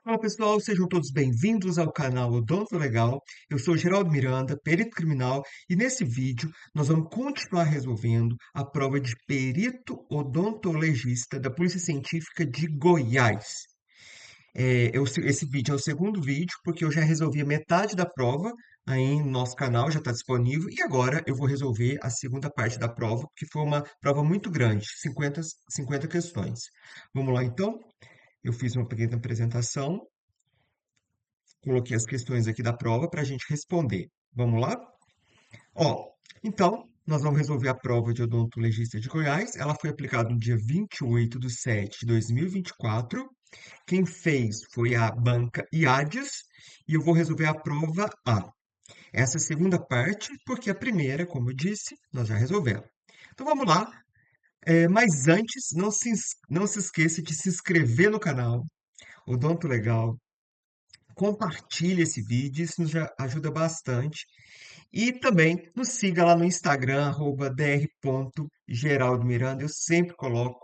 Olá pessoal, sejam todos bem-vindos ao canal Odonto Legal. Eu sou Geraldo Miranda, perito criminal, e nesse vídeo nós vamos continuar resolvendo a prova de perito odontologista da Polícia Científica de Goiás. Esse vídeo é o segundo vídeo, porque eu já resolvi a metade da prova aí no nosso canal, já está disponível, e agora eu vou resolver a segunda parte da prova, que foi uma prova muito grande, 50 questões. Vamos lá então? Eu fiz uma pequena apresentação. Coloquei as questões aqui da prova para a gente responder. Vamos lá? Ó, então, nós vamos resolver a prova de odontologista de Goiás. Ela foi aplicada no dia 28/7/2024. Quem fez foi a banca IADES e eu vou resolver a prova A. Essa é a segunda parte, porque a primeira, como eu disse, nós já resolvemos. Então vamos lá. Mas antes, não se esqueça de se inscrever no canal Odonto Legal. Compartilhe esse vídeo, isso nos ajuda bastante. E também nos siga lá no Instagram, @dr.geraldomiranda. Eu sempre coloco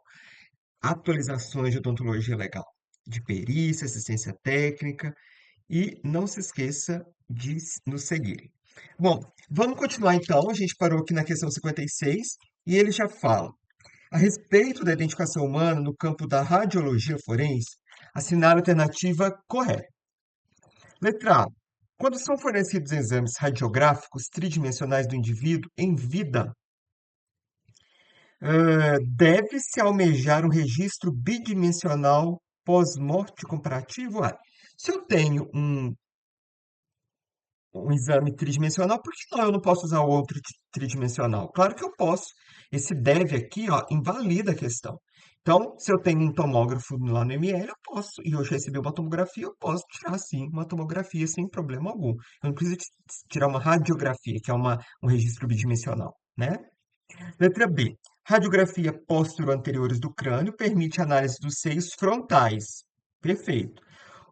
atualizações de odontologia legal, de perícia, assistência técnica. E não se esqueça de nos seguirem. Bom, vamos continuar então. A gente parou aqui na questão 56 e ele já fala. A respeito da identificação humana no campo da radiologia forense, assinar a alternativa correta. Letra A. Quando são fornecidos exames radiográficos tridimensionais do indivíduo em vida, deve-se almejar um registro bidimensional pós-morte comparativo? Se eu tenho um exame tridimensional, por que não eu não posso usar o outro tridimensional? Claro que eu posso. Esse deve aqui, ó, invalida a questão. Então, se eu tenho um tomógrafo lá no ML, eu posso, e hoje recebi uma tomografia, eu posso tirar sim uma tomografia sem problema algum. Eu não preciso tirar uma radiografia, que é um registro bidimensional, né? Letra B. Radiografia póstero-anteriores do crânio permite análise dos seios frontais. Perfeito.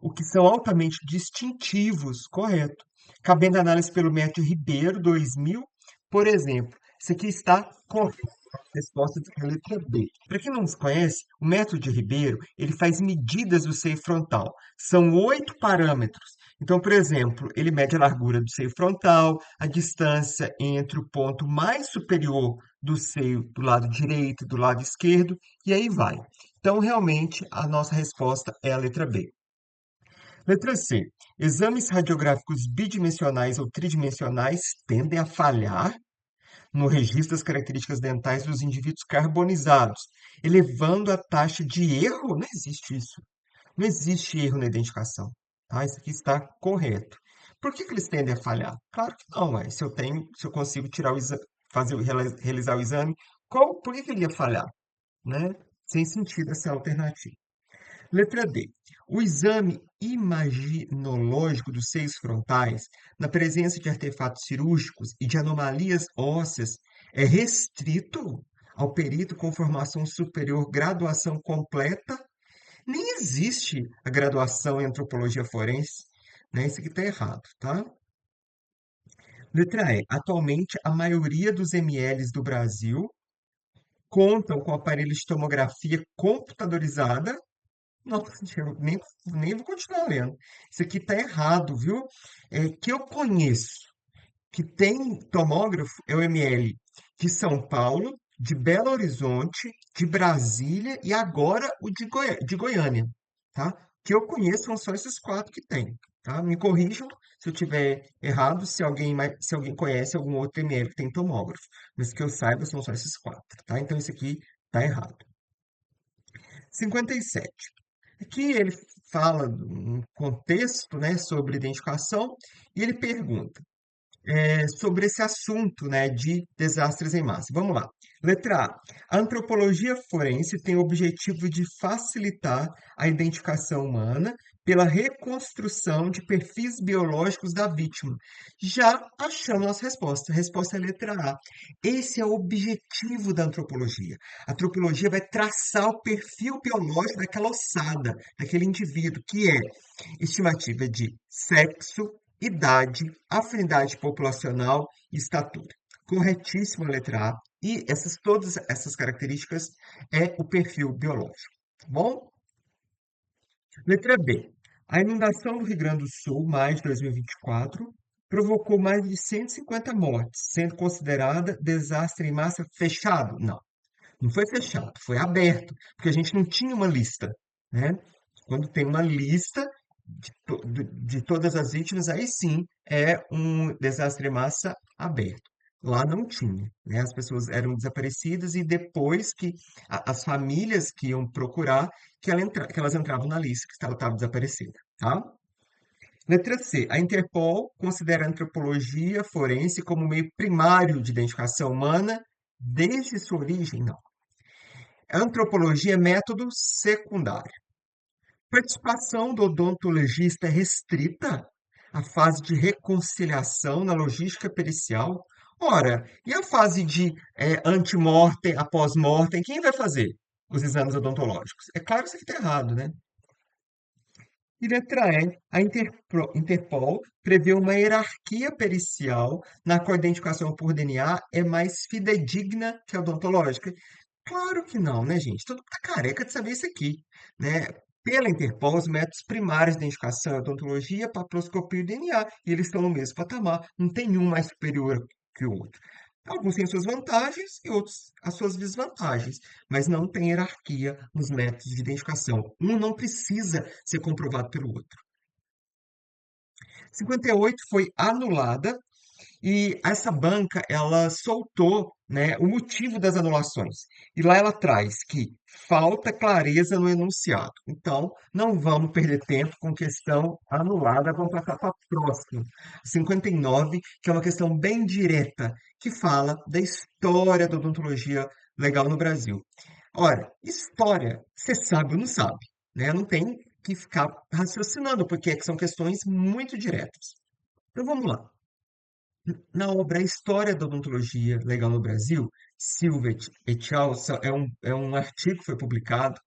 O que são altamente distintivos, correto. Cabendo análise pelo método Ribeiro 2000, por exemplo. Isso aqui está correto. Resposta da letra B. Para quem não conhece, o método de Ribeiro, ele faz medidas do seio frontal. São 8 parâmetros. Então, por exemplo, ele mede a largura do seio frontal, a distância entre o ponto mais superior do seio do lado direito e do lado esquerdo, e aí vai. Então, realmente, a nossa resposta é a letra B. Letra C. Exames radiográficos bidimensionais ou tridimensionais tendem a falhar no registro das características dentais dos indivíduos carbonizados, elevando a taxa de erro. Não existe isso. Não existe erro na identificação. Tá? Isso aqui está correto. Por que eles tendem a falhar? Claro que não, se eu consigo tirar realizar o exame, por que ele ia falhar? Né? Sem sentido essa alternativa. Letra D. O exame imaginológico dos seios frontais, na presença de artefatos cirúrgicos e de anomalias ósseas, é restrito ao perito com formação superior, graduação completa. Nem existe a graduação em antropologia forense, né? Isso aqui está errado, tá? Letra E. Atualmente, a maioria dos MLs do Brasil contam com aparelhos de tomografia computadorizada. Nossa, eu nem vou continuar lendo. Isso aqui tá errado, viu? Que eu conheço, que tem tomógrafo, é o ML de São Paulo, de Belo Horizonte, de Brasília e agora o de Goiânia, tá? Que eu conheço são só esses quatro que tem, tá? Me corrijam se eu tiver errado, se alguém conhece algum outro ML que tem tomógrafo. Mas que eu saiba, são só esses quatro, tá? Então, isso aqui tá errado. 57. Aqui ele fala um contexto, né, sobre identificação e ele pergunta sobre esse assunto, né, de desastres em massa. Vamos lá. Letra A. A antropologia forense tem o objetivo de facilitar a identificação humana pela reconstrução de perfis biológicos da vítima. Já achamos nossa resposta. A resposta é a letra A. Esse é o objetivo da antropologia. A antropologia vai traçar o perfil biológico daquela ossada, daquele indivíduo, que é estimativa de sexo, idade, afinidade populacional e estatura. Corretíssima a letra A. E todas essas características é o perfil biológico. Tá bom? Letra B. A inundação do Rio Grande do Sul, maio de 2024, provocou mais de 150 mortes, sendo considerada desastre em massa fechado? Não, não foi fechado, foi aberto, porque a gente não tinha uma lista, né? Quando tem uma lista de todas as vítimas, aí sim é um desastre em massa aberto. Lá não tinha, né? As pessoas eram desaparecidas e depois que as famílias que iam procurar, que elas entravam na lista que ela estava desaparecida, tá? Letra C. A Interpol considera a antropologia forense como meio primário de identificação humana desde sua origem? Não. A antropologia é método secundário. Participação do odontologista é restrita à fase de reconciliação na logística pericial? Ora, e a fase de antemortem, após-mortem, quem vai fazer os exames odontológicos? É claro que isso aqui está errado, né? E letra E, a Interpol prevê uma hierarquia pericial na qual a identificação por DNA é mais fidedigna que a odontológica. Claro que não, né, gente? Todo mundo tá careca de saber isso aqui, né? Pela Interpol, os métodos primários de identificação é odontologia, papiloscopia e DNA, e eles estão no mesmo patamar, não tem um mais superior que o outro. Alguns têm suas vantagens e outros as suas desvantagens, mas não tem hierarquia nos métodos de identificação. Um não precisa ser comprovado pelo outro. 58 foi anulada e essa banca, ela soltou, né, o motivo das anulações. E lá ela traz que falta clareza no enunciado. Então, não vamos perder tempo com questão anulada, vamos passar para a próxima. 59, que é uma questão bem direta, que fala da história da odontologia legal no Brasil. Ora, história, você sabe ou não sabe, né? Não tem que ficar raciocinando, porque são questões muito diretas. Então vamos lá. Na obra A História da Odontologia Legal no Brasil, Silva et al., é um artigo que foi publicado,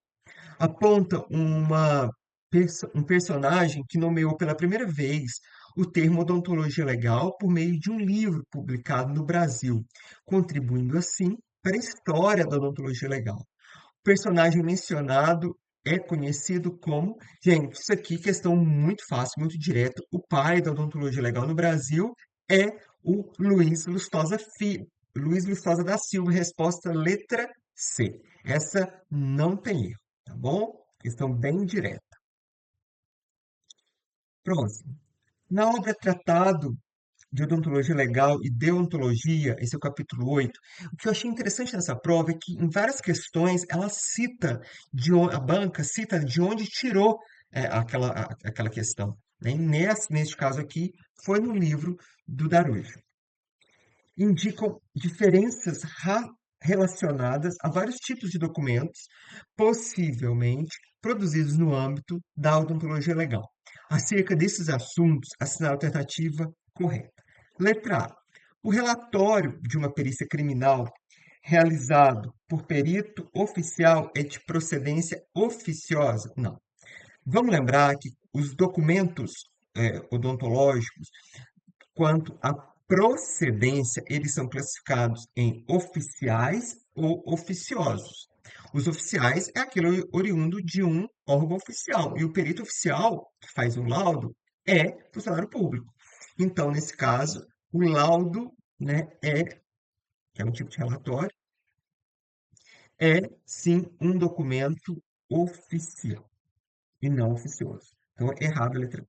aponta um personagem que nomeou pela primeira vez o termo odontologia legal por meio de um livro publicado no Brasil, contribuindo assim para a história da odontologia legal. O personagem mencionado é conhecido como, gente, isso aqui questão muito fácil, muito direta. O pai da odontologia legal no Brasil é o Luiz Lustosa da Silva, resposta letra C. Essa não tem erro, tá bom? Questão bem direta. Próximo. Na obra Tratado de Odontologia Legal e Deontologia, esse é o capítulo 8. O que eu achei interessante nessa prova é que, em várias questões, ela cita, a banca cita de onde tirou aquela questão, né? E neste caso aqui, foi no livro do Darujo. Indicam diferenças relacionadas a vários tipos de documentos, possivelmente produzidos no âmbito da odontologia legal. Acerca desses assuntos, assinale a alternativa correta. Letra A. O relatório de uma perícia criminal realizado por perito oficial é de procedência oficiosa? Não. Vamos lembrar que os documentos odontológicos quanto à procedência, eles são classificados em oficiais ou oficiosos. Os oficiais é aquele oriundo de um órgão oficial, e o perito oficial, que faz o laudo, é funcionário público. Então, nesse caso, o laudo, né, que é um tipo de relatório, é sim um documento oficial e não oficioso. Então, é errado a letra.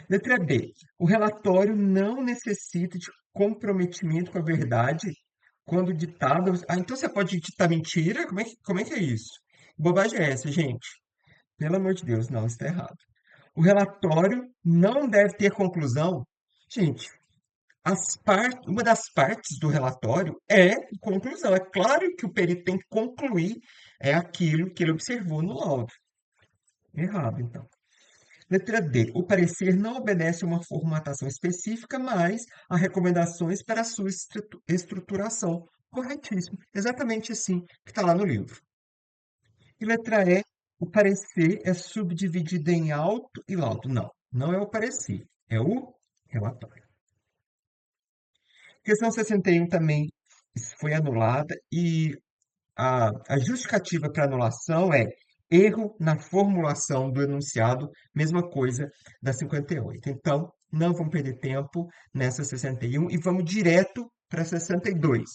Letra B. O relatório não necessita de comprometimento com a verdade quando ditado. Ah, então você pode ditar mentira? Como é que é isso? Bobagem é essa, gente? Pelo amor de Deus, não, está errado. O relatório não deve ter conclusão. Gente, uma das partes do relatório é conclusão. É claro que o perito tem que concluir aquilo que ele observou no laudo. Errado, então. Letra D. O parecer não obedece a uma formatação específica, mas a recomendações para a sua estruturação. Corretíssimo. Exatamente assim que está lá no livro. E letra E. O parecer é subdividido em auto e laudo. Não, não é o parecer, é o relatório. Questão 61 também foi anulada e a justificativa para anulação é Erro na formulação do enunciado, mesma coisa da 58. Então, não vamos perder tempo nessa 61 e vamos direto para 62.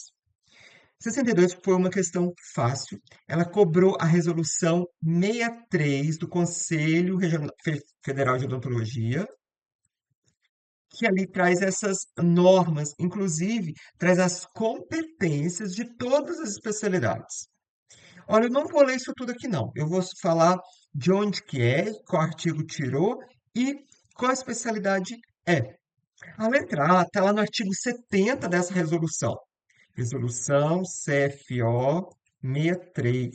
62 foi uma questão fácil. Ela cobrou a resolução 63 do Conselho Federal de Odontologia, que ali traz essas normas, inclusive traz as competências de todas as especialidades. Olha, eu não vou ler isso tudo aqui, não. Eu vou falar de onde que é, qual artigo tirou e qual a especialidade é. A letra A está lá no artigo 70 dessa resolução. Resolução CFO 63,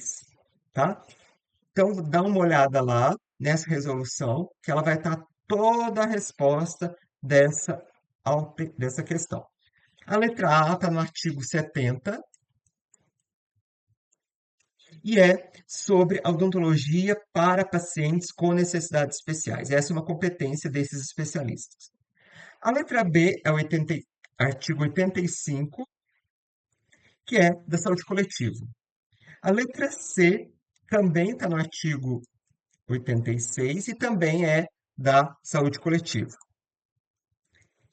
tá? Então, dá uma olhada lá nessa resolução, que ela vai estar toda a resposta dessa, dessa questão. A letra A está no artigo 70 e é sobre a odontologia para pacientes com necessidades especiais. Essa é uma competência desses especialistas. A letra B é o artigo 85, que é da saúde coletiva. A letra C também está no artigo 86 e também é da saúde coletiva.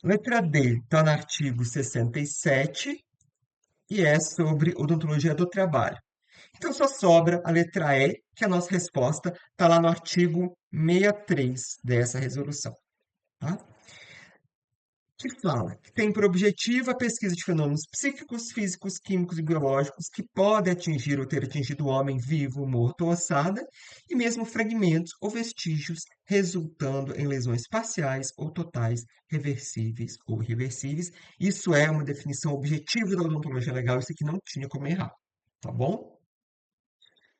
Letra D está no artigo 67 e é sobre odontologia do trabalho. Então só sobra a letra E, que a nossa resposta está lá no artigo 63 dessa resolução, tá? Que fala que tem por objetivo a pesquisa de fenômenos psíquicos, físicos, químicos e biológicos que podem atingir ou ter atingido o homem vivo, morto ou ossada, e mesmo fragmentos ou vestígios, resultando em lesões parciais ou totais, reversíveis ou irreversíveis. Isso é uma definição objetiva da odontologia legal, isso aqui não tinha como errar, tá bom?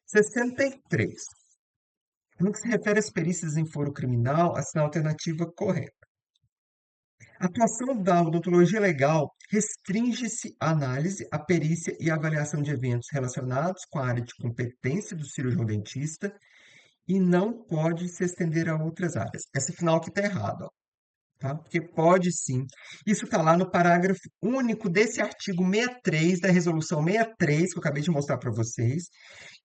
63. No que se refere às perícias em foro criminal, a alternativa correta. A atuação da odontologia legal restringe-se à análise, à perícia e à avaliação de eventos relacionados com a área de competência do cirurgião dentista e não pode se estender a outras áreas. Esse final aqui está errado, ó, tá? Porque pode sim. Isso está lá no parágrafo único desse artigo 63 da Resolução 63, que eu acabei de mostrar para vocês,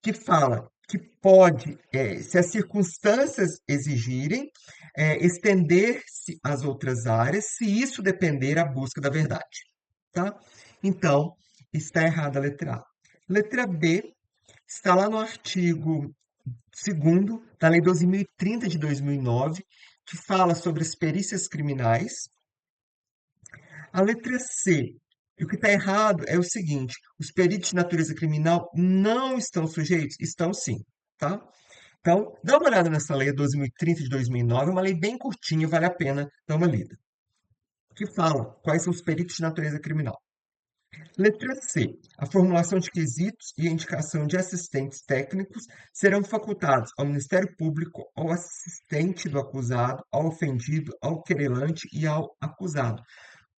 que fala que pode, se as circunstâncias exigirem, estender-se às outras áreas, se isso depender da busca da verdade, tá? Então, está errada a letra A. Letra B está lá no artigo 2º da Lei 12.030 de 2009, que fala sobre as perícias criminais. A letra C. E o que está errado é o seguinte: os peritos de natureza criminal não estão sujeitos? Estão sim, tá? Então, dá uma olhada nessa lei 12.030 de 2009, é uma lei bem curtinha, vale a pena dar uma lida. Que fala quais são os peritos de natureza criminal. Letra C. A formulação de quesitos e a indicação de assistentes técnicos serão facultados ao Ministério Público, ao assistente do acusado, ao ofendido, ao querelante e ao acusado.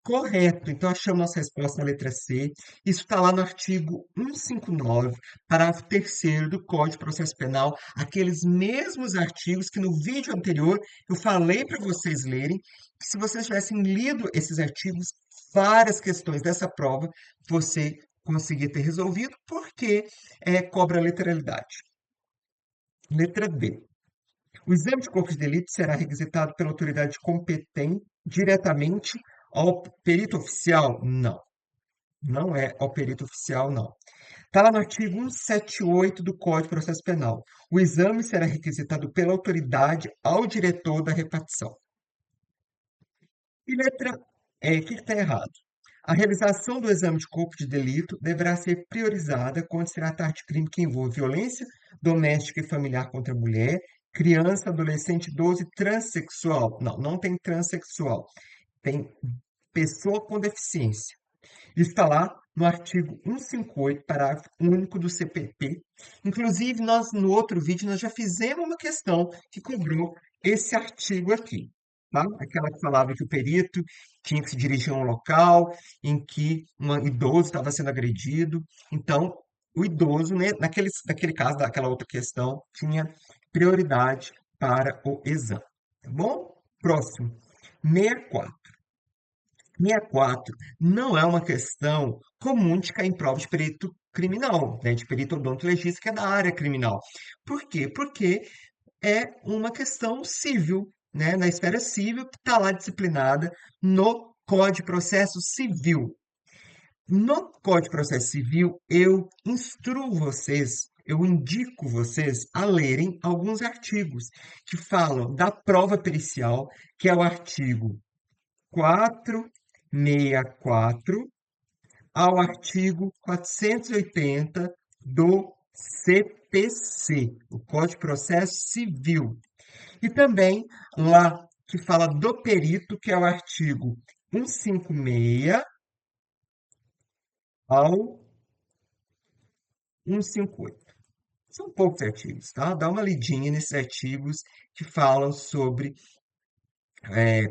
Correto. Então, achamos nossa resposta na letra C. Isso está lá no artigo 159, parágrafo 3º do Código de Processo Penal, aqueles mesmos artigos que no vídeo anterior eu falei para vocês lerem, que se vocês tivessem lido esses artigos, várias questões dessa prova você conseguia ter resolvido, porque cobra a literalidade. Letra D. O exame de corpo de delito será requisitado pela autoridade competente diretamente ao perito oficial? Não. Não é ao perito oficial, não. Está lá no artigo 178 do Código de Processo Penal. O exame será requisitado pela autoridade ao diretor da repartição. E letra E, o que está errado? A realização do exame de corpo de delito deverá ser priorizada quando se tratar de crime que envolve violência doméstica e familiar contra a mulher, criança, adolescente, idoso e transexual. Não, não tem transexual. Tem pessoa com deficiência. Isso está lá no artigo 158, parágrafo único do CPP. Inclusive, nós no outro vídeo nós já fizemos uma questão que cobrou esse artigo aqui, tá? Aquela que falava que o perito tinha que se dirigir a um local em que um idoso estava sendo agredido. Então, o idoso, né, naquele caso, daquela outra questão, tinha prioridade para o exame. Tá bom? Próximo. 64. 64 não é uma questão comum de cair em prova de perito criminal, né, de perito odontologista, que é da área criminal. Por quê? Porque é uma questão civil, né, na esfera civil, que está lá disciplinada no Código de Processo Civil. No Código de Processo Civil, eu instruo vocês, eu indico vocês a lerem alguns artigos que falam da prova pericial, que é o artigo 464 ao artigo 480 do CPC, o Código de Processo Civil. E também lá que fala do perito, que é o artigo 156 ao 158. São poucos artigos, tá? Dá uma lidinha nesses artigos que falam sobre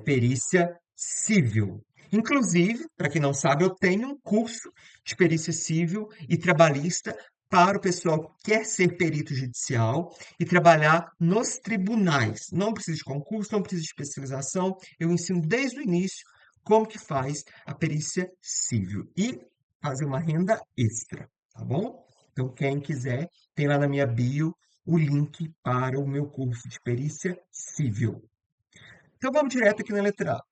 perícia civil. Inclusive, para quem não sabe, eu tenho um curso de perícia civil e trabalhista para o pessoal que quer ser perito judicial e trabalhar nos tribunais. Não precisa de concurso, não precisa de especialização. Eu ensino desde o início como que faz a perícia civil e fazer uma renda extra, tá bom? Então, quem quiser, tem lá na minha bio o link para o meu curso de perícia civil. Então vamos direto aqui na letra A.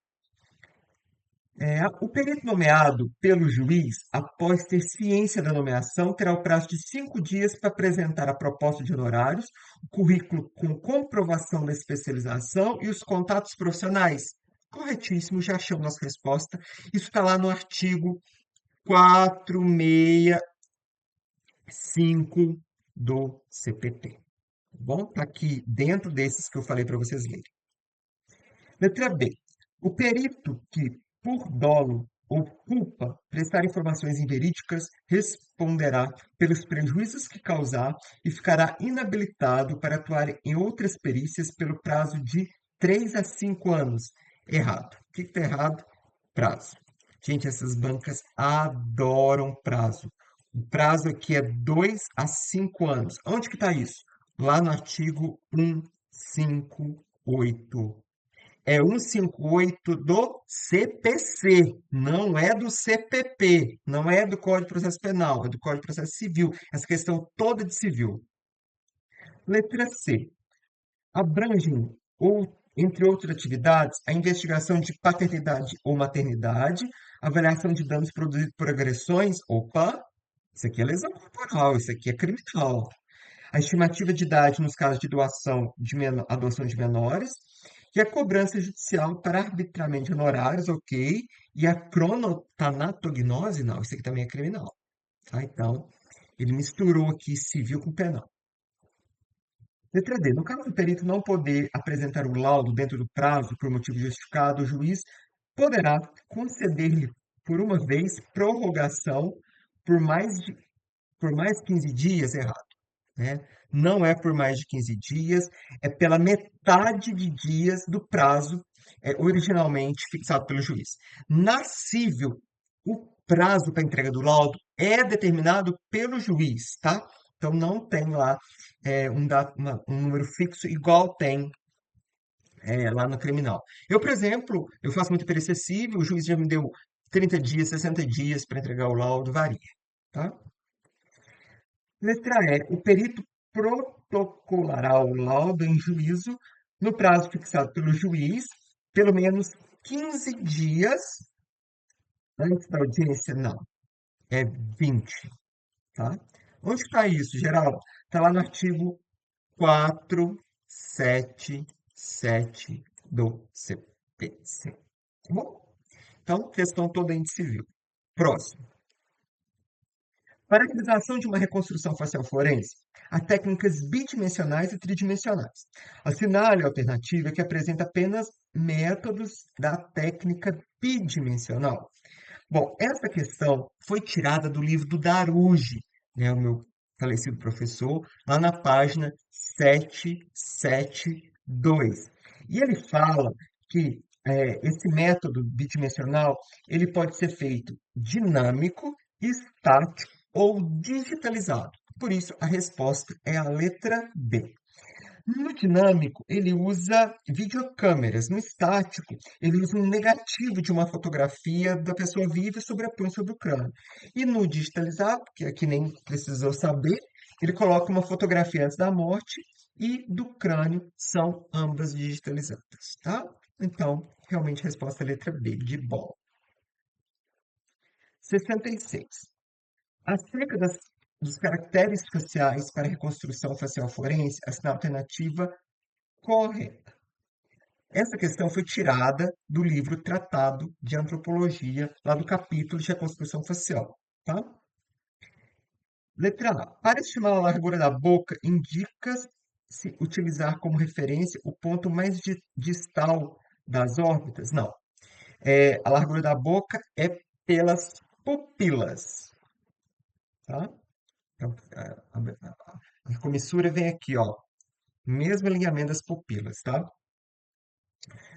O perito nomeado pelo juiz, após ter ciência da nomeação, terá o prazo de 5 dias para apresentar a proposta de honorários, o currículo com comprovação da especialização e os contatos profissionais. Corretíssimo, já achamos nossa resposta. Isso está lá no artigo 465 do CPT. Tá bom? Está aqui dentro desses que eu falei para vocês lerem. Letra B. O perito que, por dolo ou culpa, prestar informações inverídicas responderá pelos prejuízos que causar e ficará inabilitado para atuar em outras perícias pelo prazo de 3 a 5 anos. Errado. O que está errado? Prazo. Gente, essas bancas adoram prazo. O prazo aqui é 2 a 5 anos. Onde que está isso? Lá no artigo 158. É 158 do CPC, não é do CPP, não é do Código de Processo Penal, é do Código de Processo Civil. Essa questão toda de civil. Letra C. Abrangem, ou, entre outras atividades, a investigação de paternidade ou maternidade, avaliação de danos produzidos por agressões. Opa, isso aqui é lesão corporal, isso aqui é criminal. A estimativa de idade nos casos de adoção de menores, e a cobrança judicial para arbitramento de honorários, ok, e a cronotanatognose, não, isso aqui também é criminal, tá? Então, ele misturou aqui civil com penal. Letra D. No caso do perito não poder apresentar o laudo dentro do prazo por motivo justificado, o juiz poderá conceder-lhe, por uma vez, prorrogação por mais 15 dias, errado, né? Não é por mais de 15 dias, é pela metade de dias do prazo originalmente fixado pelo juiz. Na civil, o prazo para entrega do laudo é determinado pelo juiz, tá? Então não tem lá um número fixo igual tem lá no criminal. Eu, por exemplo, eu faço muito perícia civil, o juiz já me deu 30 dias, 60 dias para entregar o laudo, varia, tá? Letra E. O perito protocolará o laudo em juízo no prazo fixado pelo juiz, pelo menos 15 dias antes da audiência. Não, é 20, tá? Onde está isso, Geraldo? Está lá no artigo 477 do CPC. Tá bom? Então, questão toda em civil. Próximo. Para a realização de uma reconstrução facial forense, há técnicas bidimensionais e tridimensionais. Assinale a alternativa que apresenta apenas métodos da técnica bidimensional. Bom, essa questão foi tirada do livro do Daruji, né, o meu falecido professor, lá na página 772. E ele fala que esse método bidimensional ele pode ser feito dinâmico, estático ou digitalizado. Por isso, a resposta é a letra B. No dinâmico, ele usa videocâmeras. No estático, ele usa um negativo de uma fotografia da pessoa viva e sobrepõe sobre o crânio. E no digitalizado, que aqui nem precisou saber, ele coloca uma fotografia antes da morte e do crânio, são ambas digitalizadas, tá? Então, realmente, a resposta é a letra B, de bola. 66. Acerca dos caracteres faciais para reconstrução facial forense, a alternativa correta. Essa questão foi tirada do livro Tratado de Antropologia, lá do capítulo de reconstrução facial, tá? Letra A. Para estimar a largura da boca, indica-se utilizar como referência o ponto mais distal das órbitas? Não. A largura da boca é pelas pupilas, tá? Então, a comissura vem aqui, ó. Mesmo alinhamento das pupilas, tá?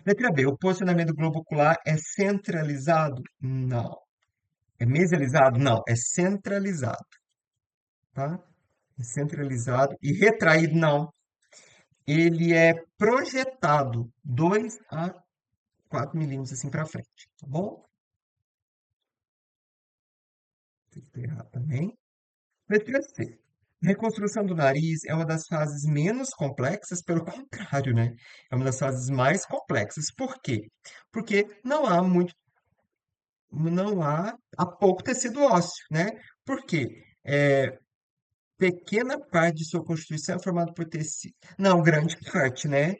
Letra B. O posicionamento do globo ocular é centralizado? Não. É mesializado? Não. É centralizado, tá? É centralizado. E retraído? Não. Ele é projetado 2 a 4 milímetros assim para frente, tá bom? Estou errado também. Letra C. Reconstrução do nariz é uma das fases menos complexas, pelo contrário, né? É uma das fases mais complexas. Por quê? Porque há pouco tecido ósseo, né? Por quê? Pequena parte de sua constituição é formada por tecido. Não, grande parte, né?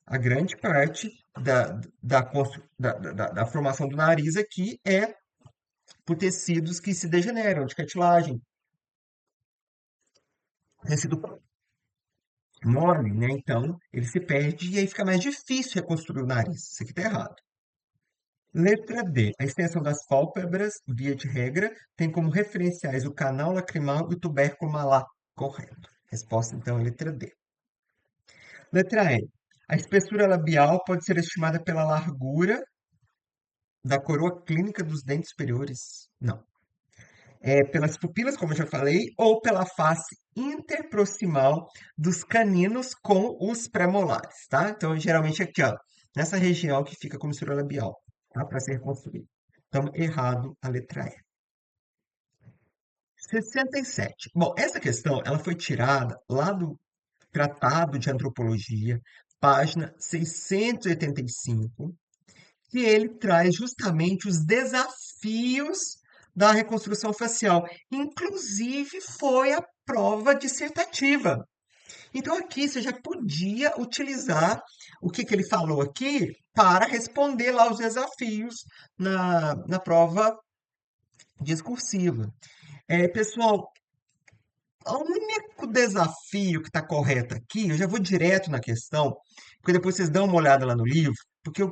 A grande parte da formação do nariz aqui é por tecidos que se degeneram, de cartilagem, tecido mole, né? Então, ele se perde e aí fica mais difícil reconstruir o nariz. Isso aqui tá errado. Letra D. A extensão das pálpebras, via de regra, tem como referenciais o canal lacrimal e o tubérculo malar. Correto. Resposta, então, é letra D. Letra E. A espessura labial pode ser estimada pela largura da coroa clínica dos dentes superiores? Não. É pelas pupilas, como eu já falei, ou pela face interproximal dos caninos com os pré-molares, tá? Então, geralmente aqui, ó, nessa região que fica a comissura labial, tá? Para ser reconstruída. Então, errado a letra E. 67. Bom, essa questão, ela foi tirada lá do Tratado de Antropologia, página 685, que ele traz justamente os desafios da reconstrução facial. Inclusive, foi a prova dissertativa. Então, aqui você já podia utilizar o que ele falou aqui para responder lá os desafios na prova discursiva. Pessoal, o único desafio que está correto aqui, eu já vou direto na questão, porque depois vocês dão uma olhada lá no livro, porque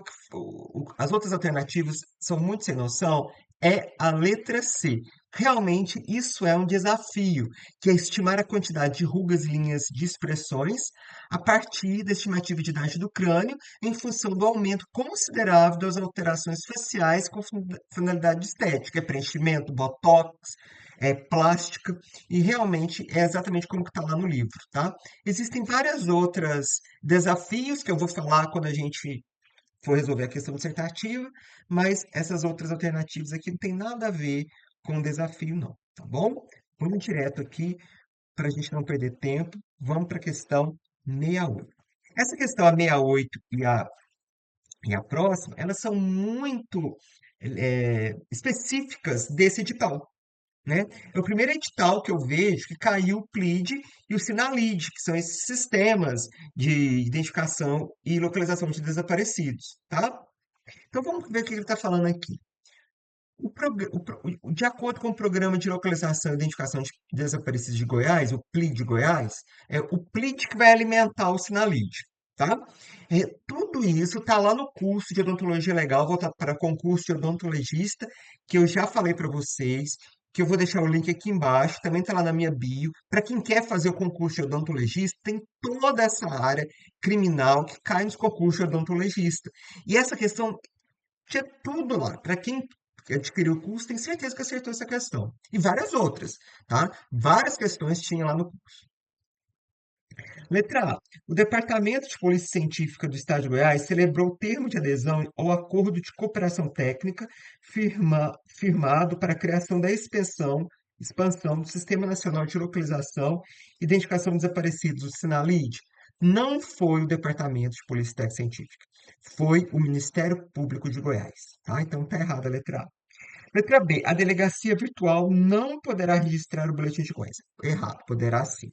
as outras alternativas são muito sem noção, é a letra C. Realmente, isso é um desafio, que é estimar a quantidade de rugas e linhas de expressões a partir da estimativa de idade do crânio, em função do aumento considerável das alterações faciais com finalidade estética, preenchimento, botox, plástica, e realmente é exatamente como que está lá no livro, tá? Existem várias outras desafios que eu vou falar quando a gente for resolver a questão dissertativa, mas essas outras alternativas aqui não tem nada a ver com o desafio, não, tá bom? Vamos direto aqui para a gente não perder tempo. Vamos para a questão 68. Essa questão a 68 e a próxima, elas são muito específicas desse edital, né? É o primeiro edital que eu vejo que caiu o PLID e o Sinalid, que são esses sistemas de identificação e localização de desaparecidos, tá? Então vamos ver o que ele está falando aqui. De acordo com o Programa de Localização e Identificação de Desaparecidos de Goiás, o PLID de Goiás, é o PLID que vai alimentar o Sinalid, tá? Tudo isso está lá no curso de odontologia legal, voltado para concurso de odontologista, que eu já falei para vocês, que eu vou deixar o link aqui embaixo, também está lá na minha bio. Para quem quer fazer o concurso de odontologista, tem toda essa área criminal que cai nos concursos de odontologista. E essa questão tinha tudo lá. Para quem adquiriu o curso, tem certeza que acertou essa questão. E várias outras, tá? Várias questões tinha lá no curso. Letra A. O Departamento de Polícia Científica do Estado de Goiás celebrou o termo de adesão ao acordo de cooperação técnica firmado para a criação da expansão do Sistema Nacional de Localização e Identificação de Desaparecidos, o SINALID. Não foi o Departamento de Polícia Técnica Científica, foi o Ministério Público de Goiás, tá? Então tá errada a letra A. Letra B. A delegacia virtual não poderá registrar o boletim de ocorrência. Errado, poderá sim.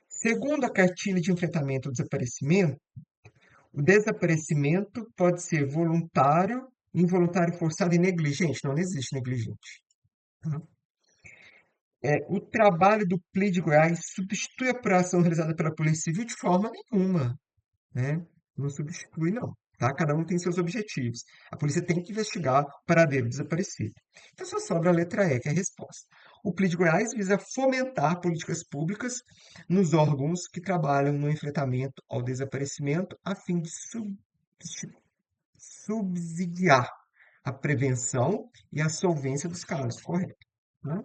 Segundo a cartilha de enfrentamento ao desaparecimento, o desaparecimento pode ser voluntário, involuntário, forçado e negligente. Não, não existe negligente. Tá? O trabalho do PLI de Goiás substitui a apuração realizada pela Polícia Civil de forma nenhuma, né? Não substitui, não. Tá? Cada um tem seus objetivos. A polícia tem que investigar o paradeiro desaparecido. Então só sobra a letra E, que é a resposta. O PLI de Goiás visa fomentar políticas públicas nos órgãos que trabalham no enfrentamento ao desaparecimento, a fim de subsidiar a prevenção e a solvência dos casos, correto? Né?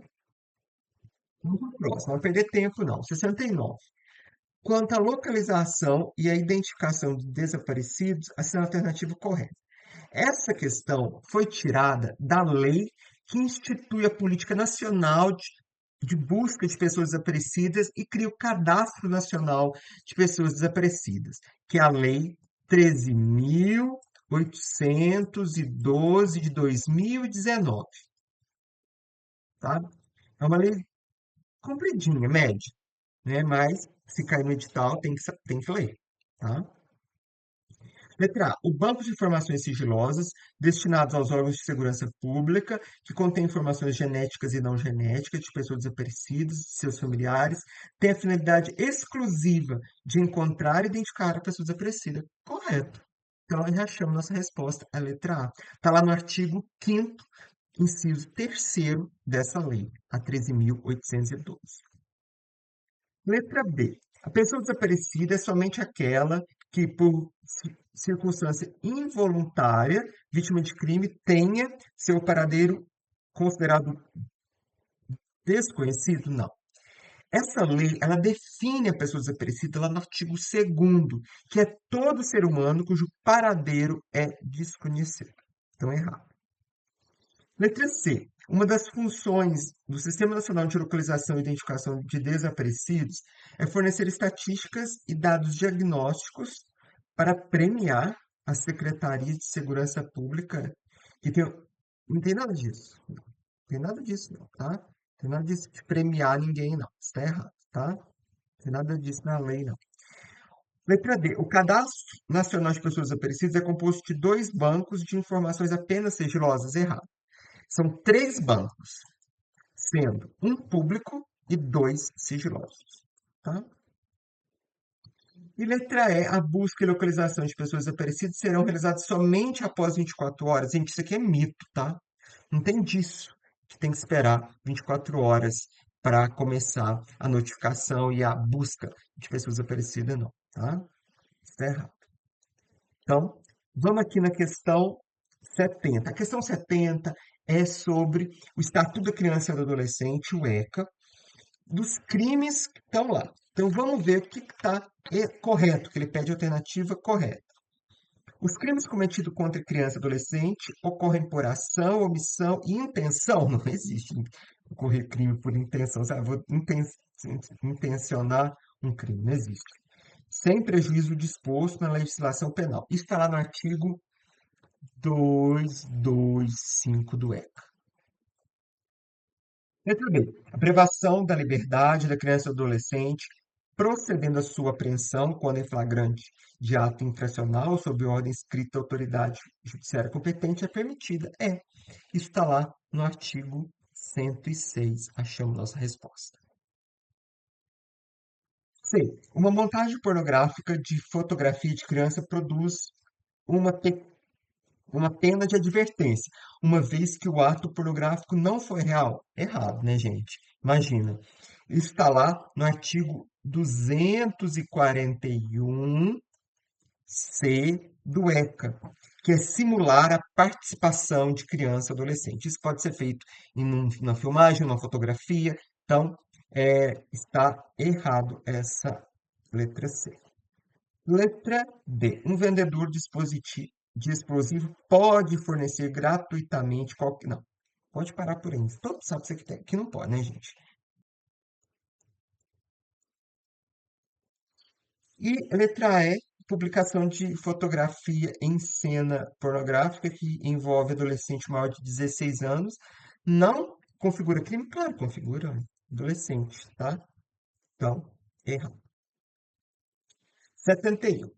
Vamos para o próximo, não perder tempo, não. 69. Quanto à localização e à identificação de desaparecidos, a alternativa correta. Essa questão foi tirada da lei que institui a Política Nacional de Busca de Pessoas Desaparecidas e cria o Cadastro Nacional de Pessoas Desaparecidas, que é a Lei 13.812 de 2019, tá? É uma lei compridinha, média, né? Mas se cair no edital, tem que ler, tá? Letra A. O banco de informações sigilosas destinados aos órgãos de segurança pública, que contém informações genéticas e não genéticas de pessoas desaparecidas e seus familiares, tem a finalidade exclusiva de encontrar e identificar a pessoa desaparecida. Correto. Então, nós já achamos nossa resposta, a letra A. Está lá no artigo 5º, inciso terceiro dessa lei, a 13.812. Letra B. A pessoa desaparecida é somente aquela que, por circunstância involuntária, vítima de crime, tenha seu paradeiro considerado desconhecido? Não. Essa lei, ela define a pessoa desaparecida lá no artigo 2º, que é todo ser humano cujo paradeiro é desconhecido. Então, é errado. Letra C. Uma das funções do Sistema Nacional de Localização e Identificação de Desaparecidos é fornecer estatísticas e dados diagnósticos para premiar as secretarias de segurança pública que tem... Não tem nada disso. Não tem nada disso, não, tá? Não tem nada disso de premiar ninguém, não. Isso está errado, tá? Não tem nada disso na lei, não. Letra D. O Cadastro Nacional de Pessoas Desaparecidas é composto de dois bancos de informações apenas sigilosas. Errado. São três bancos, sendo um público e dois sigilosos. Tá? E letra E, a busca e localização de pessoas desaparecidas serão realizadas somente após 24 horas. Gente, isso aqui é mito, tá? Não tem disso que tem que esperar 24 horas para começar a notificação e a busca de pessoas desaparecidas, não, tá? Isso é errado. Então, vamos aqui na questão 70. A questão 70 é sobre o Estatuto da Criança e do Adolescente, o ECA, dos crimes que estão lá. Então vamos ver o que está correto, que ele pede alternativa correta. Os crimes cometidos contra criança e adolescente ocorrem por ação, omissão e intenção. Não existe ocorrer crime por intenção. Sabe? Vou intencionar um crime. Não existe. Sem prejuízo disposto na legislação penal. Isso está lá no artigo 225 do ECA. Letra B. A privação da liberdade da criança ou adolescente, procedendo à sua apreensão quando em flagrante de ato infracional sob ordem escrita da autoridade judiciária competente é permitida. Isso está lá no artigo 106. Achamos nossa resposta. C. Uma montagem pornográfica de fotografia de criança produz uma uma pena de advertência, uma vez que o ato pornográfico não foi real. Errado, né, gente? Imagina. Isso está lá no artigo 241C do ECA, que é simular a participação de criança e adolescente. Isso pode ser feito na filmagem, numa fotografia. Então, Está errado essa letra C. Letra D. Um vendedor de explosivo pode fornecer gratuitamente qualquer. Não, pode parar por aí. Todo sabe que tem, que não pode, né, gente? E letra E. Publicação de fotografia em cena pornográfica que envolve adolescente maior de 16 anos. Não configura crime? Claro, configura. Adolescente, tá? Então, errado. 71.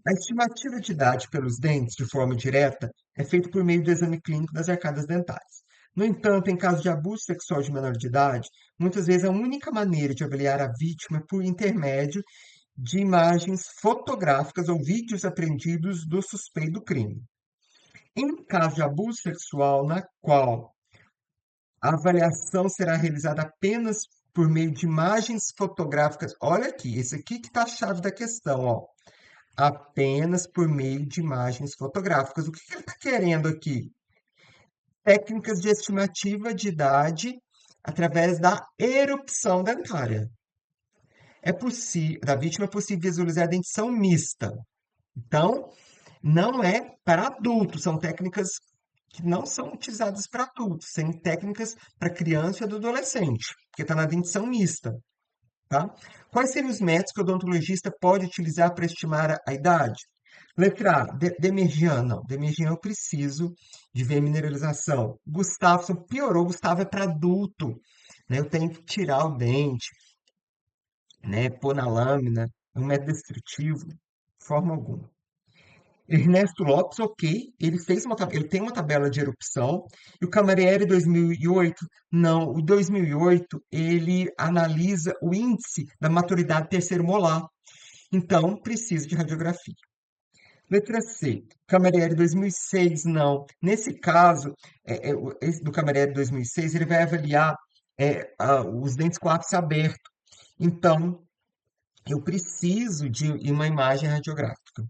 A estimativa de idade pelos dentes, de forma direta, é feita por meio do exame clínico das arcadas dentárias. No entanto, em caso de abuso sexual de menor de idade, muitas vezes a única maneira de avaliar a vítima é por intermédio de imagens fotográficas ou vídeos apreendidos do suspeito do crime. Em caso de abuso sexual, na qual a avaliação será realizada apenas por meio de imagens fotográficas, olha aqui, esse aqui que está a chave da questão, ó. Apenas por meio de imagens fotográficas. O que que ele está querendo aqui? Técnicas de estimativa de idade através da erupção dentária. É possível, da vítima é possível visualizar a dentição mista. Então, não é para adultos, são técnicas que não são utilizadas para adultos, são técnicas para criança e adolescente, porque está na dentição mista, tá? Quais seriam os métodos que o odontologista pode utilizar para estimar a idade? Letra A, Demerjian, não. Demerjian eu preciso de ver mineralização. Gustafsson piorou, Gustavo é para adulto, né? Eu tenho que tirar o dente, né? Pôr na lâmina, é um método destrutivo, de forma alguma. Ernesto Lopes, ok, ele tem uma tabela de erupção, e o Camarieri 2008, não, o 2008, ele analisa o índice da maturidade terceiro molar, então precisa de radiografia. Letra C, Camarieri 2006, não. Nesse caso, esse do Camarieri 2006, ele vai avaliar os dentes com ápice aberto. Então, eu preciso de uma imagem radiográfica.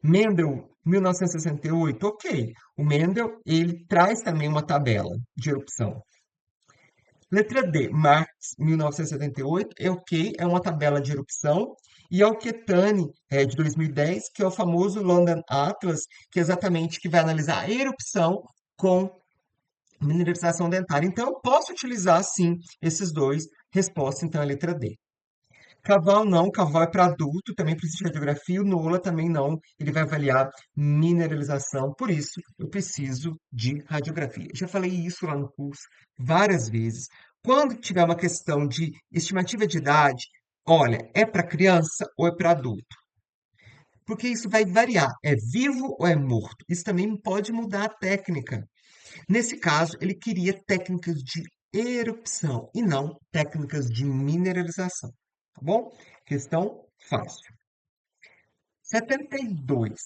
Mendel, 1968, ok. O Mendel, ele traz também uma tabela de erupção. Letra D, Marx, 1978, é ok, é uma tabela de erupção. E Alquetani, de 2010, que é o famoso London Atlas, que é exatamente que vai analisar a erupção com mineralização dentária. Então, eu posso utilizar, sim, esses dois. Resposta, então, é a letra D. Cavalo não, cavalo é para adulto, também precisa de radiografia, o NOLA também não, ele vai avaliar mineralização, por isso eu preciso de radiografia. Já falei isso lá no curso várias vezes. Quando tiver uma questão de estimativa de idade, olha, é para criança ou é para adulto? Porque isso vai variar, é vivo ou é morto? Isso também pode mudar a técnica. Nesse caso, ele queria técnicas de erupção e não técnicas de mineralização. Tá bom? Questão fácil. 72.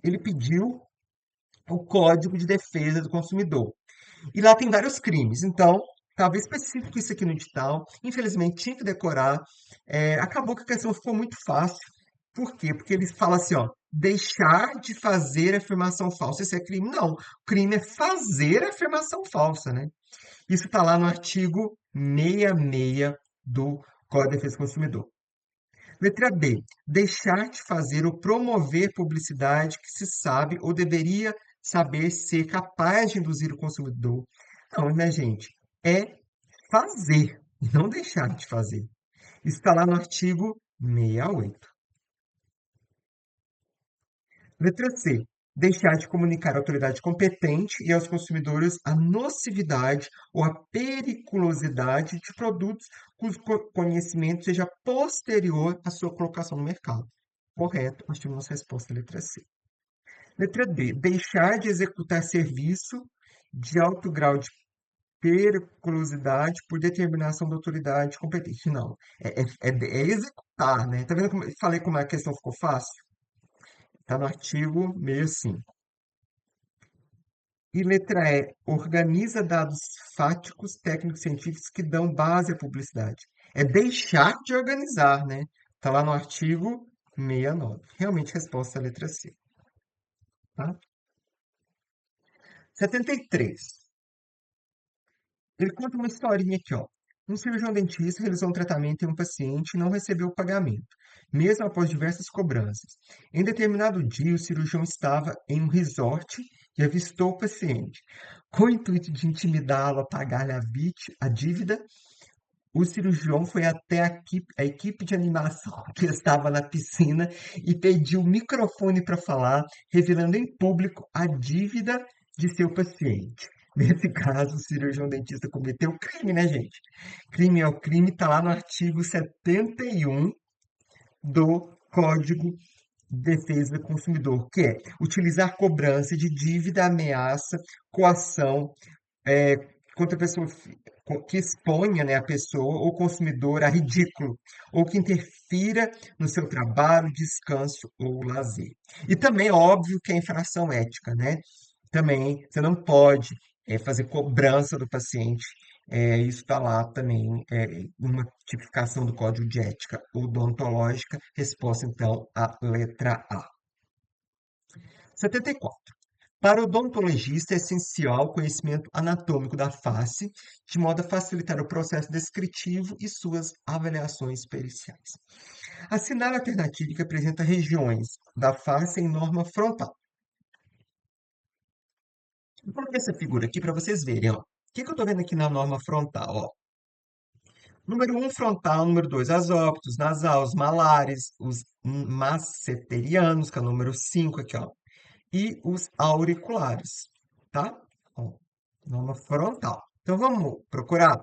Ele pediu o Código de Defesa do Consumidor. E lá tem vários crimes. Então, estava específico isso aqui no edital. Infelizmente, tinha que decorar. Acabou que a questão ficou muito fácil. Por quê? Porque eles falam assim, ó, deixar de fazer afirmação falsa. Isso é crime? Não. O crime é fazer afirmação falsa, né? Isso está lá no artigo 66 do Código de Defesa do Consumidor. Letra B. Deixar de fazer ou promover publicidade que se sabe ou deveria saber ser capaz de induzir o consumidor. Não, né, gente? É fazer, e não deixar de fazer. Isso está lá no artigo 68. Letra C. Deixar de comunicar à autoridade competente e aos consumidores a nocividade ou a periculosidade de produtos cujo conhecimento seja posterior à sua colocação no mercado. Correto, nós temos nossa resposta, letra C. Letra D. Deixar de executar serviço de alto grau de periculosidade por determinação da autoridade competente. Não, é executar, né? Tá vendo como eu falei como a questão ficou fácil? Está no artigo 65. E letra E, organiza dados fáticos, técnicos científicos que dão base à publicidade. É deixar de organizar, né? Está lá no artigo 69. Realmente, resposta é a letra C. Tá? 73. Ele conta uma historinha aqui, ó. Um cirurgião dentista realizou um tratamento em um paciente e não recebeu o pagamento, mesmo após diversas cobranças. Em determinado dia, o cirurgião estava em um resort e avistou o paciente. Com o intuito de intimidá-lo a pagar a dívida, o cirurgião foi até a equipe de animação que estava na piscina e pediu o microfone para falar, revelando em público a dívida de seu paciente. Nesse caso, o cirurgião dentista cometeu crime, né, gente? Crime é o crime, está lá no artigo 71 do Código de Defesa do Consumidor, que é utilizar cobrança de dívida, ameaça, coação, é, contra a pessoa que exponha, né, a pessoa ou consumidor a ridículo, ou que interfira no seu trabalho, descanso ou lazer. E também, óbvio, que é infração ética, né? Também você não pode fazer cobrança do paciente. Isso está lá também, uma tipificação do Código de Ética odontológica, resposta então à letra A. 74. Para o odontologista é essencial o conhecimento anatômico da face, de modo a facilitar o processo descritivo e suas avaliações periciais. Assinale a alternativa que apresenta regiões da face em norma frontal. Vou colocar essa figura aqui para vocês verem, ó. O que eu estou vendo aqui na norma frontal, ó? Número um frontal, número 2 as óbitos, nasal, os malares, os masseterianos, que é o número 5 aqui, ó. E os auriculares, tá? Ó, norma frontal. Então vamos procurar.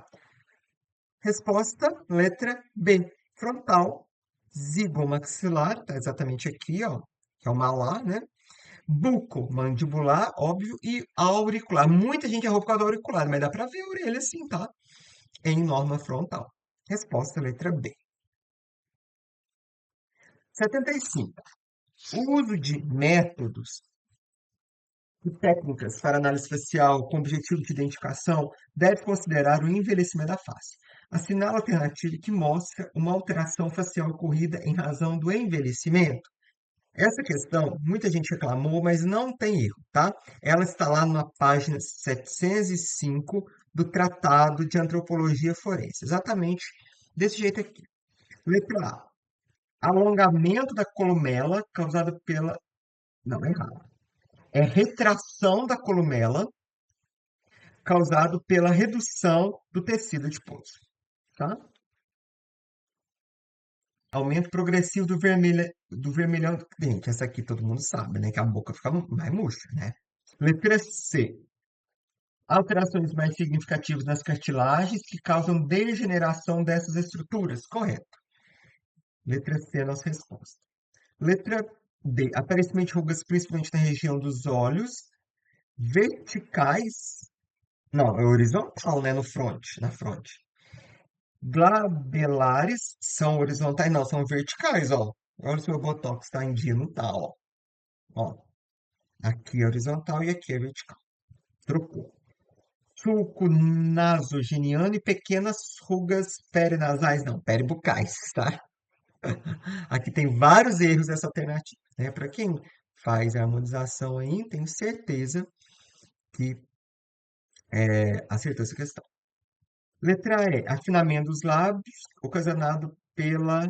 Resposta, letra B. Frontal, zigomaxilar, tá exatamente aqui, ó, que é o malar, né? Bucomandibular, óbvio, e auricular. Muita gente errou por causa do auricular, mas dá para ver a orelha assim, tá? Em norma frontal. Resposta, letra B. 75. O uso de métodos e técnicas para análise facial com objetivo de identificação deve considerar o envelhecimento da face. Assinala a alternativa que mostra uma alteração facial ocorrida em razão do envelhecimento. Essa questão, muita gente reclamou, mas não tem erro, tá? Ela está lá na página 705 do Tratado de Antropologia Forense, exatamente desse jeito aqui. Letra A. Alongamento da columela causado pela. Não, é errado. É retração da columela causado pela redução do tecido adiposo, tá? Aumento progressivo do vermelhão do dente. Essa aqui todo mundo sabe, né? Que a boca fica mais murcha, né? Letra C. Alterações mais significativas nas cartilagens que causam degeneração dessas estruturas. Correto. Letra C é a nossa resposta. Letra D. Aparecimento de rugas principalmente na região dos olhos. Verticais. Não, é horizontal, né? No front, na fronte. Glabelares são horizontais, não, são verticais, ó. Olha se o meu botox está em dia, não tá, ó. Ó, aqui é horizontal e aqui é vertical. Trocou. Sulco nasogeniano e pequenas rugas perinasais, não, peribucais, tá? Aqui tem vários erros dessa alternativa, né? Para quem faz a harmonização aí, tenho certeza que acertou essa questão. Letra E, afinamento dos lábios, ocasionado pela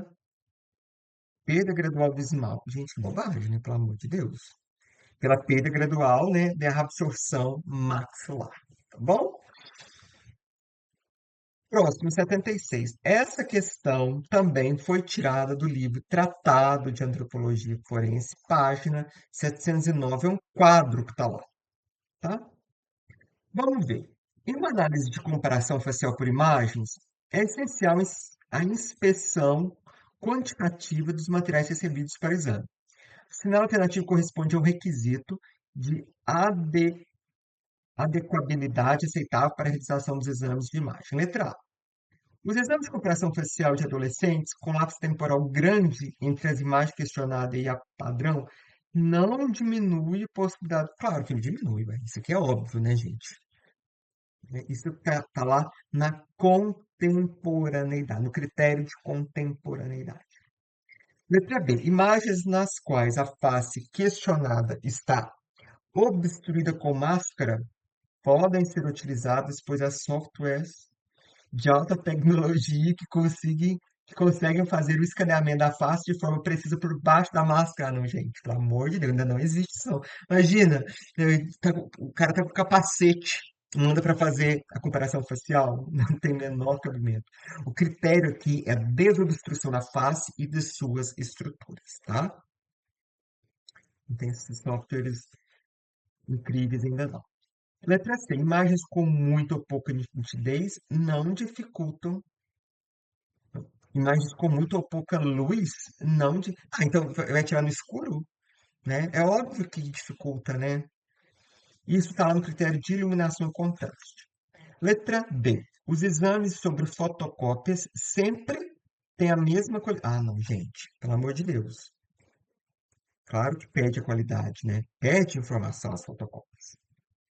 perda gradual do esmalte. Gente, que bobagem, né? Pelo amor de Deus. Pela perda gradual, né, da absorção maxilar. Tá bom? Próximo, 76. Essa questão também foi tirada do livro Tratado de Antropologia Forense, página 709. É um quadro que está lá, tá? Vamos ver. Em uma análise de comparação facial por imagens, é essencial a inspeção quantitativa dos materiais recebidos para exame. O sinal alternativo corresponde ao requisito de adequabilidade aceitável para a realização dos exames de imagem. Letra A. Os exames de comparação facial de adolescentes com lapso temporal grande entre as imagens questionadas e a padrão não diminui a possibilidade. Claro que ele diminui, mas isso aqui é óbvio, né, gente? Isso está lá na contemporaneidade, no critério de contemporaneidade. Letra B. Imagens nas quais a face questionada está obstruída com máscara podem ser utilizadas, pois há softwares de alta tecnologia que conseguem fazer o escaneamento da face de forma precisa por baixo da máscara. Não, gente, pelo amor de Deus, ainda não existe isso. Não. Imagina, o cara tá com capacete, manda para fazer a comparação facial, não tem menor cabimento. O critério aqui é a desobstrução da face e de suas estruturas, tá? Não tem esses softwares incríveis ainda não. Letra C. Imagens com muito ou pouca nitidez não dificultam. Imagens com muito ou pouca luz não. Ah, então vai tirar no escuro, né? É óbvio que dificulta, né? Isso está lá no critério de iluminação e contraste. Letra B. Os exames sobre fotocópias sempre têm a mesma qualidade. Ah, não, gente. Pelo amor de Deus. Claro que perde a qualidade, né? Perde informação as fotocópias.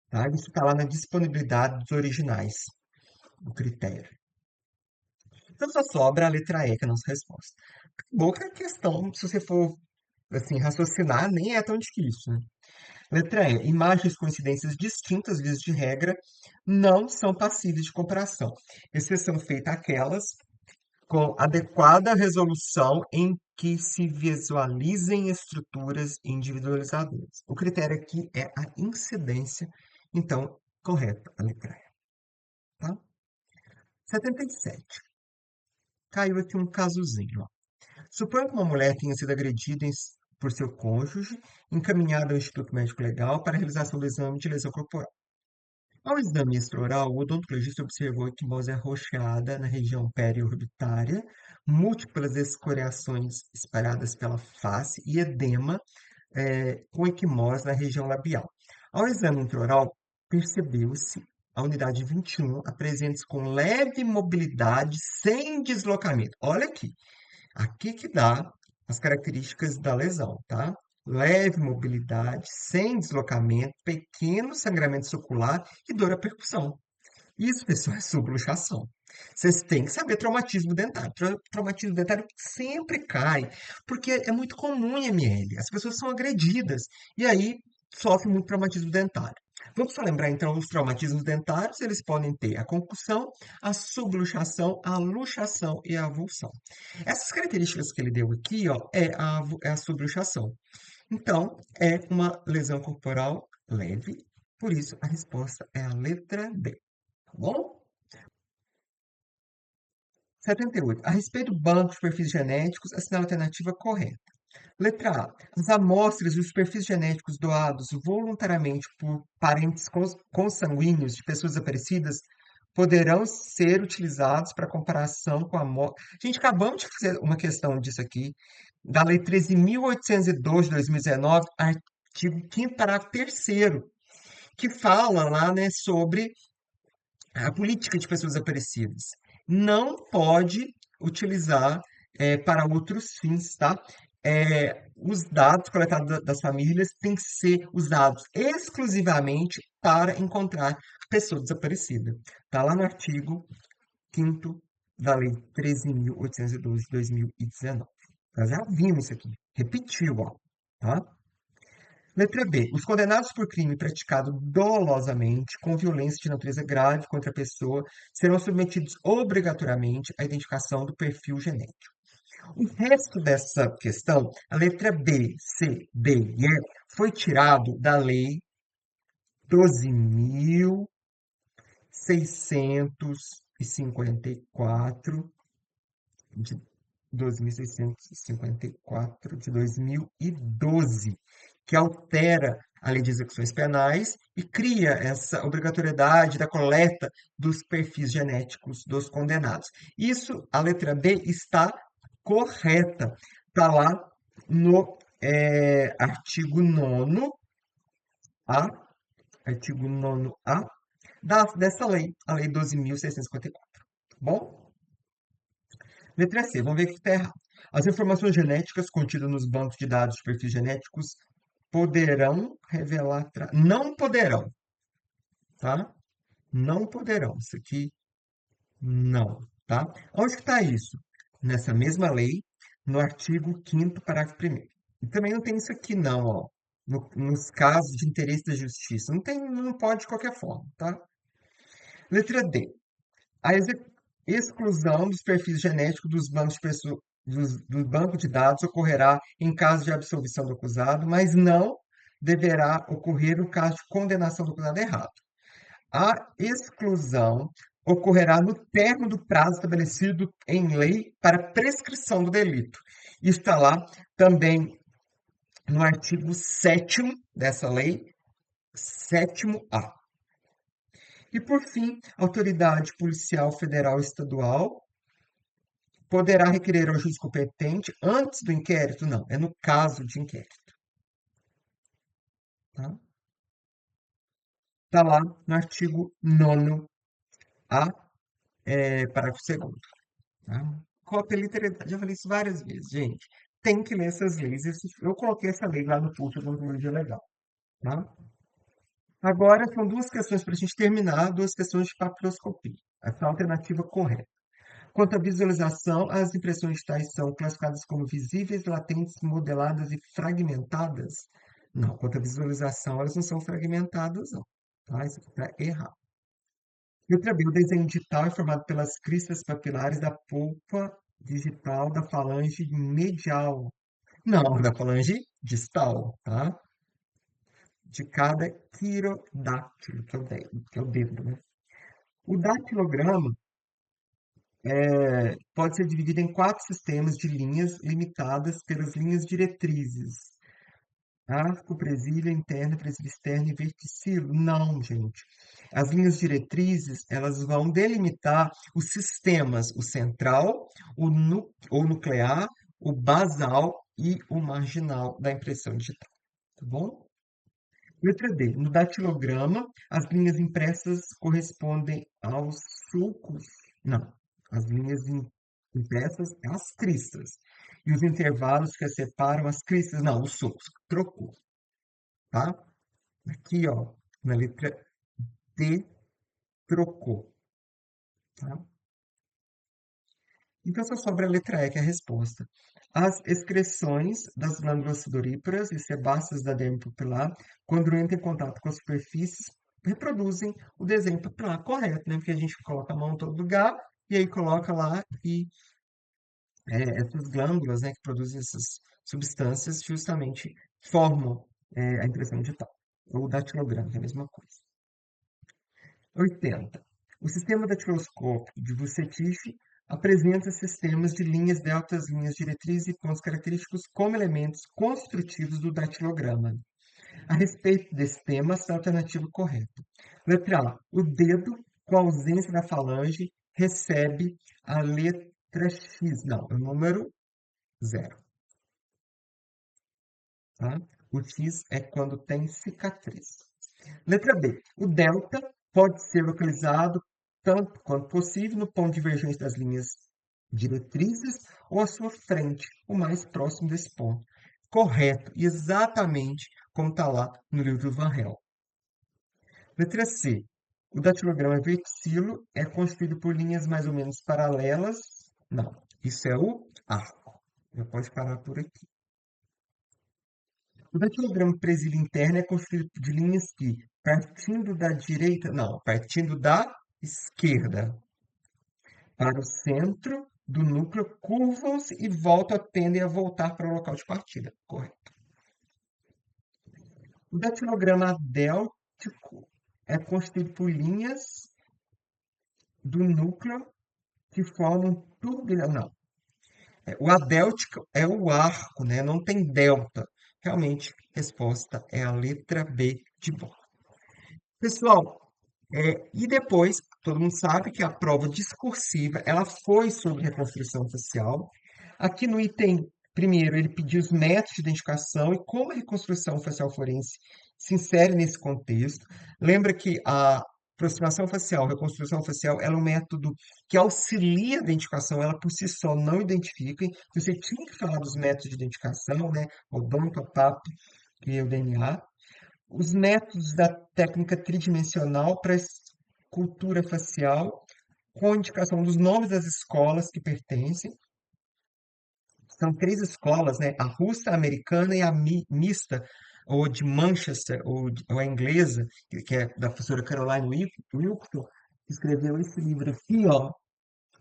Tá? Isso está lá na disponibilidade dos originais, o critério. Então só sobra a letra E, que é a nossa resposta. Boa que a questão, se você for assim, raciocinar, nem é tão difícil, né? Letra E. Imagens com incidências distintas, vezes de regra, não são passíveis de comparação. Exceção feita aquelas com adequada resolução em que se visualizem estruturas individualizadoras. O critério aqui é a incidência, então, correta a letra E, tá? 77. Caiu aqui um casozinho, ó. Suponha que uma mulher tenha sido agredida por seu cônjuge, encaminhada ao Instituto Médico Legal para a realização do exame de lesão corporal. Ao exame extraoral, o odontologista observou equimose arroxeada na região periorbitária, múltiplas escoriações espalhadas pela face e edema com equimose na região labial. Ao exame intraoral, percebeu-se a unidade 21 apresenta com leve mobilidade sem deslocamento. Olha aqui, aqui que dá as características da lesão, tá? Leve mobilidade, sem deslocamento, pequeno sangramento sucular e dor à percussão. Isso, pessoal, é subluxação. Vocês têm que saber traumatismo dentário. Traumatismo dentário sempre cai, porque é muito comum em ML. As pessoas são agredidas e aí sofrem muito traumatismo dentário. Vamos só lembrar, então, os traumatismos dentários, eles podem ter a concussão, a subluxação, a luxação e a avulsão. Essas características que ele deu aqui, ó, é a subluxação. Então, é uma lesão corporal leve, por isso a resposta é a letra B, tá bom? 78. A respeito do banco de perfis genéticos, assinale a alternativa correta. Letra A. As amostras e os perfis genéticos doados voluntariamente por parentes consanguíneos de pessoas desaparecidas poderão ser utilizados para comparação com a amostra. Gente, acabamos de fazer uma questão disso aqui, da Lei 13.802 de 2019, artigo 5º, parágrafo 3º, que fala lá, né, sobre a política de pessoas desaparecidas. Não pode utilizar para outros fins, tá? Os dados coletados das famílias têm que ser usados exclusivamente para encontrar pessoa desaparecida. Está lá no artigo 5º da Lei 13.812 de 2019. Nós já vimos isso aqui. Repetiu, ó. Tá? Letra B. Os condenados por crime praticado dolosamente, com violência de natureza grave contra a pessoa, serão submetidos obrigatoriamente à identificação do perfil genético. O resto dessa questão, a letra B, C, D e E, foi tirado da Lei 12.654 de 12.654 de 2012, que altera a lei de execuções penais e cria essa obrigatoriedade da coleta dos perfis genéticos dos condenados. Isso, a letra B está correta. Está lá no artigo 9º A, artigo 9º A dessa lei, a lei 12.654. Tá bom? Letra C, vamos ver o que está errado. As informações genéticas contidas nos bancos de dados de perfis genéticos poderão revelar. Não poderão, tá? Não poderão. Isso aqui, não, tá? Onde que está isso? Nessa mesma lei, no artigo 5º, parágrafo 1º. E também não tem isso aqui, não, ó. nos casos de interesse da justiça. Não tem, não pode de qualquer forma, tá? Letra D. A exclusão dos perfis genéticos dos bancos de do banco de dados ocorrerá em caso de absolvição do acusado, mas não deverá ocorrer no caso de condenação do acusado errado. A exclusão ocorrerá no término do prazo estabelecido em lei para prescrição do delito. Isso está lá também no artigo 7º dessa lei, 7º A. E, por fim, a autoridade policial federal e estadual poderá requerer ao juiz competente antes do inquérito? Não, é no caso de inquérito. Tá? Tá lá no artigo 9º A, parágrafo 2º. Tá? Cópia literalidade, já falei isso várias vezes, gente. Tem que ler essas leis. Eu coloquei essa lei lá no curso de ontologia legal. Tá? Agora, são duas questões para a gente terminar, duas questões de papiloscopia. Essa é a alternativa correta. Quanto à visualização, as impressões digitais são classificadas como visíveis, latentes, modeladas e fragmentadas? Não, quanto à visualização, elas não são fragmentadas, não. Tá? Isso está errado. Letra B, o desenho digital é formado pelas cristas papilares da polpa digital da falange medial. Não, da falange distal, tá? De cada quirodátilo, que é o dedo, né? O datilograma pode ser dividido em quatro sistemas de linhas limitadas pelas linhas diretrizes. Arco, presília interna, presília externa e verticilo. Não, gente. As linhas diretrizes, elas vão delimitar os sistemas, o central, o nuclear, o basal e o marginal da impressão digital. Tá bom? Letra D. No datilograma, as linhas impressas correspondem aos sulcos. Não. As linhas impressas, às cristas. E os intervalos que separam as cristas, não, os sulcos. Trocou, tá? Aqui, ó, na letra D, trocou, tá? Então, só sobra a letra E, que é a resposta. As excreções das glândulas sudoríparas e sebáceas da derme pupilar, quando entram em contato com as superfícies, reproduzem o desenho papilar correto, né? Porque a gente coloca a mão em todo lugar e aí coloca lá e essas glândulas, né, que produzem essas substâncias justamente formam a impressão digital. Ou o datilograma, que é a mesma coisa. 80. O sistema datiloscópico de Vucetich apresenta sistemas de linhas deltas, linhas diretrizes e pontos característicos como elementos constitutivos do datilograma. A respeito desse tema, essa é a alternativa correta. Letra A. O dedo, com a ausência da falange, recebe a letra X. Não, é o número 0. Tá? O X é quando tem cicatriz. Letra B. O delta pode ser localizado tanto quanto possível no ponto de divergência das linhas diretrizes ou à sua frente, o mais próximo desse ponto. Correto, exatamente como está lá no livro do Van Hel. Letra C. O datilograma verticilo é constituído por linhas mais ou menos paralelas. Não, isso é o arco. Já pode parar por aqui. O datilograma presílio interno é constituído de linhas que, partindo da direita, não, partindo da esquerda para o centro do núcleo, curvam-se e voltam, tendem a voltar para o local de partida. Correto. O datilograma adéltico é constituído por linhas do núcleo que formam um turbilhão. Não. O adéltico é o arco, né? Não tem delta. Realmente, a resposta é a letra B de bola. Pessoal, e depois, todo mundo sabe que a prova discursiva, ela foi sobre reconstrução facial. Aqui no item primeiro, ele pediu os métodos de identificação e como a reconstrução facial forense se insere nesse contexto. Lembra que a aproximação facial, reconstrução facial, ela é um método que auxilia a identificação, ela por si só não identifica. Você tinha que falar dos métodos de identificação, né? Odonto, a PAP e o DNA. Os métodos da técnica tridimensional para escultura facial, com indicação dos nomes das escolas que pertencem. São três escolas, né? A russa, a americana e a mista. ou de Manchester, ou a inglesa, que é da professora Caroline Wilson, que escreveu esse livro aqui, ó,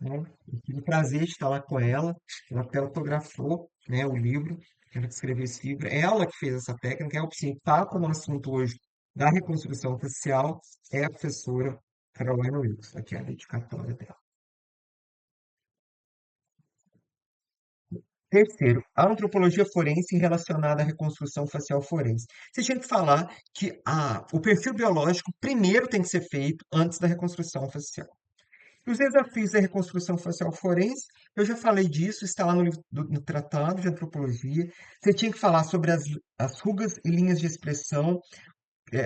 né? Eu tive o prazer de estar lá com ela, ela até autografou, né, o livro, ela que escreveu esse livro, ela que fez essa técnica, é o principal no assunto hoje da reconstrução facial, é a professora Caroline Wilson, aqui é a dedicatória dela. Terceiro, a antropologia forense relacionada à reconstrução facial forense. Você tinha que falar que o perfil biológico primeiro tem que ser feito antes da reconstrução facial. E os desafios da reconstrução facial forense, eu já falei disso, está lá no, livro no Tratado de Antropologia. Você tinha que falar sobre as rugas e linhas de expressão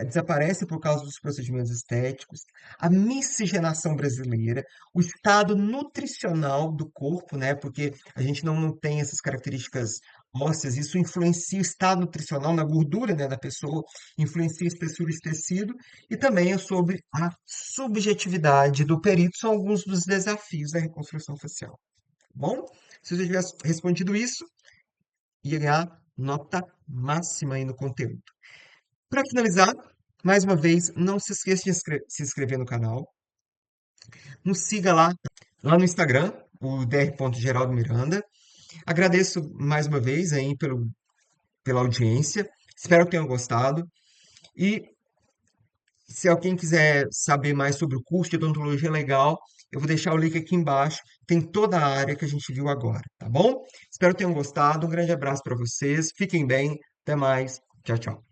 desaparece por causa dos procedimentos estéticos, a miscigenação brasileira, o estado nutricional do corpo, né? Porque a gente não tem essas características ósseas, isso influencia o estado nutricional na gordura, né, da pessoa, influencia a espessura de tecido, e também é sobre a subjetividade do perito, são alguns dos desafios da reconstrução facial. Tá bom? Se você tivesse respondido isso, ia ganhar nota máxima aí no conteúdo. Para finalizar, mais uma vez, não se esqueça de se inscrever no canal. Nos siga lá no Instagram, o dr. Miranda. Agradeço mais uma vez aí pela audiência. Espero que tenham gostado. E se alguém quiser saber mais sobre o curso de odontologia legal, eu vou deixar o link aqui embaixo. Tem toda a área que a gente viu agora, tá bom? Espero que tenham gostado. Um grande abraço para vocês. Fiquem bem. Até mais. Tchau, tchau.